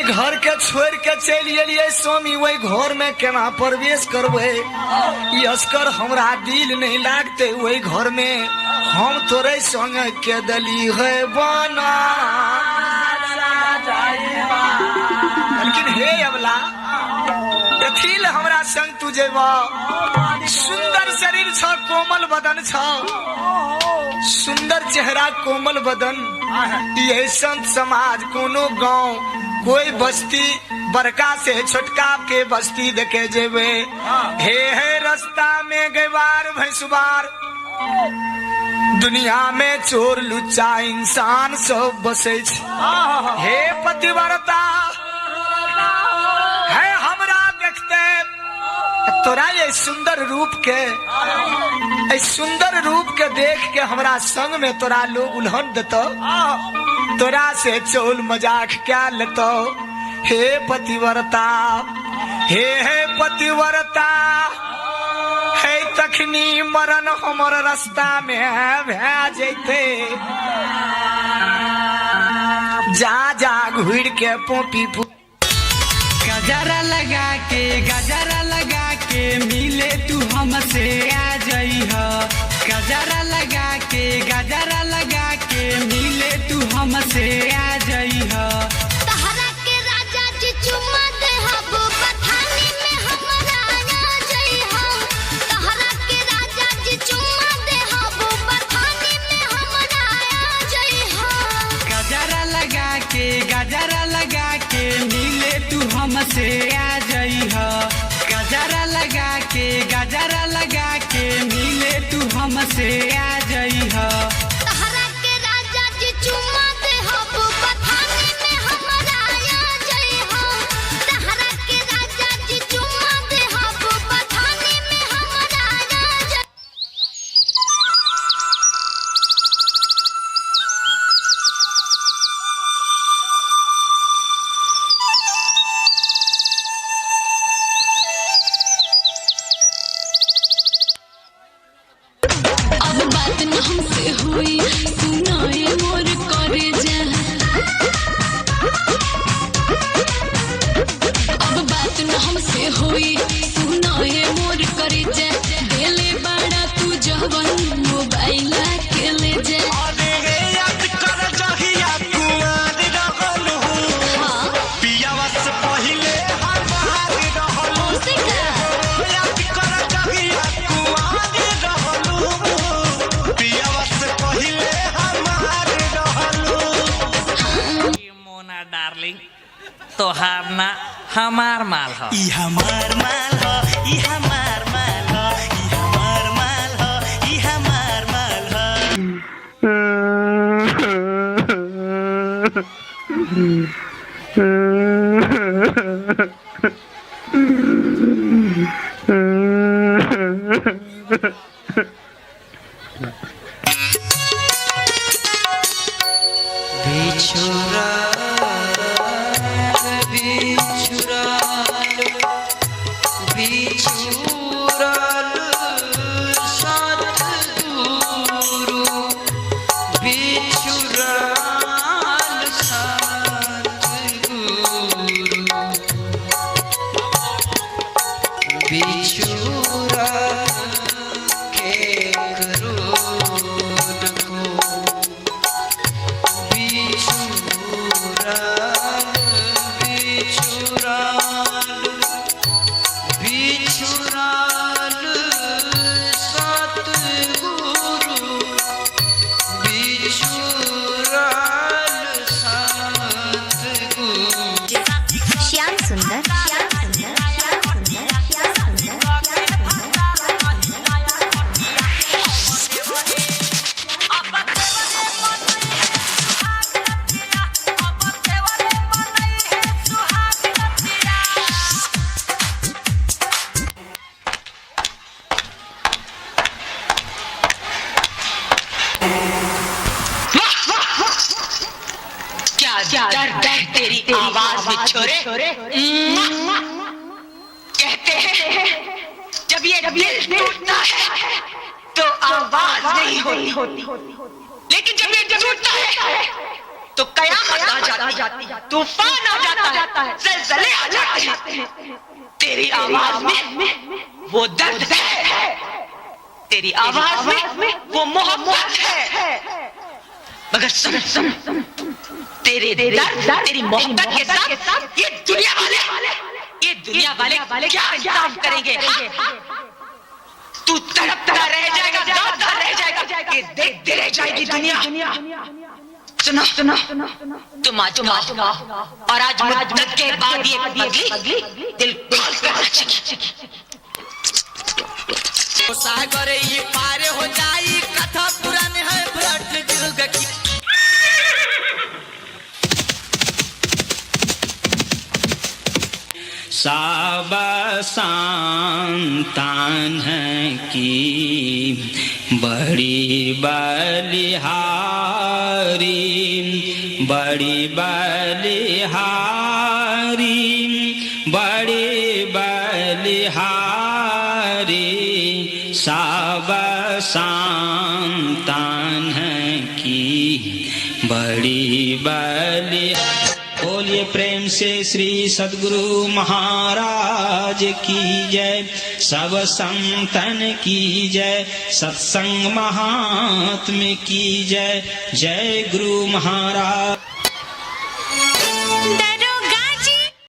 घर के छोड़ के चल एलिए स्वामी, वही घर में केना प्रवेश करबे। यसकर हमरा दिल नहीं लागते वही घर में, हम तोरे संग के दली है बना। लेकिन हे अबला कथिल हमरा संग तू जेबा। सुंदर शरीर छ, कोमल बदन छ, सुंदर चेहरा कोमल बदन। ये संत समाज कोनो गांव कोई बस्ती बड़का से छोटका के बस्ती देखे जेबे। हे रास्ता में गवार भैंसवार, दुनिया में चोर लुच्चा इंसान सब बसे। हे पतिव्रता है हमरा देखते तोरा ये सुंदर रूप के देख के हमरा संग में तोरा लोग उल्हन देतो, तोरा से चोल मजाक क्या लेतो। हे पतिव्रता, हे पतिव्रता, हे तखनी मरण हमर रास्ता में भे जैते। जा जा घुड़ के पोपी गजरा लगा के मिले तू हमसे आ जइह। गजरा लगा के मिले तू हमसे आ जइह। तहरा के राजा जी चुम्मा दे हबो पठानी में हमरा आ जइह। तहरा के राजा जी चुम्मा दे हबो पठानी में हमरा आ जइह। गजरा लगा के मिले तू हमसे आ जइह। गजरा लगा के मिले तू हमसे आ जइह। तहरा के राजा जी चुम्मा दे हबो पठानी में हमरा आ जइह। तहरा के राजा जी चुम्मा दे हबो पठानी में हमरा आ जइह। अब बात न हमसे हुई, सुनाए मोर करे जा। अब बात न हमसे हुई, सुनाए मोर करे जा। देले बड़ा तू जवन मोबाइल के ले जा। तोहार ना हमार माल हो, ई हमार माल हो, ई हमार माल हो, ई हमार माल हो, ई हमार माल बिछुरा तेरी आवाज में छोरे कहते हैं जब ये दिल टूटता है तो आवाज नहीं होती, लेकिन जब ये टूटता है तो कयामत आ जाती, तूफान आ जाता है, ज़लज़ले आ जाते हैं। तेरी आवाज में वो दर्द है, तेरी आवाज में वो मोहब्बत है। मगर सुन, तेरे दर्द, तेरी मोहब्बत के साथ ये दुनिया वाले क्या इंसाफ करेंगे? तू तड़पता रह जाएगा, दौड़ता रह जाएगा, ये देखते रह जाएगी दुनिया। सुनो, तुम आज और आज मुद्दत के बाद ये पगली दिल खोल कर नाचेगी। सागर ये पार हो जाई, कथा पुरानी है भ्रट जुग की। सब संतान की बड़ी बलिहारी, बड़ी बलिहारी, बड़ी बलिहारी, सब संतान की बड़ी बलिहारी। बोलिए प्रेम से श्री सद्गुरु महाराज की जय, सब संतन की जय, सत्संग महात्म की जय, जय गुरु महाराज।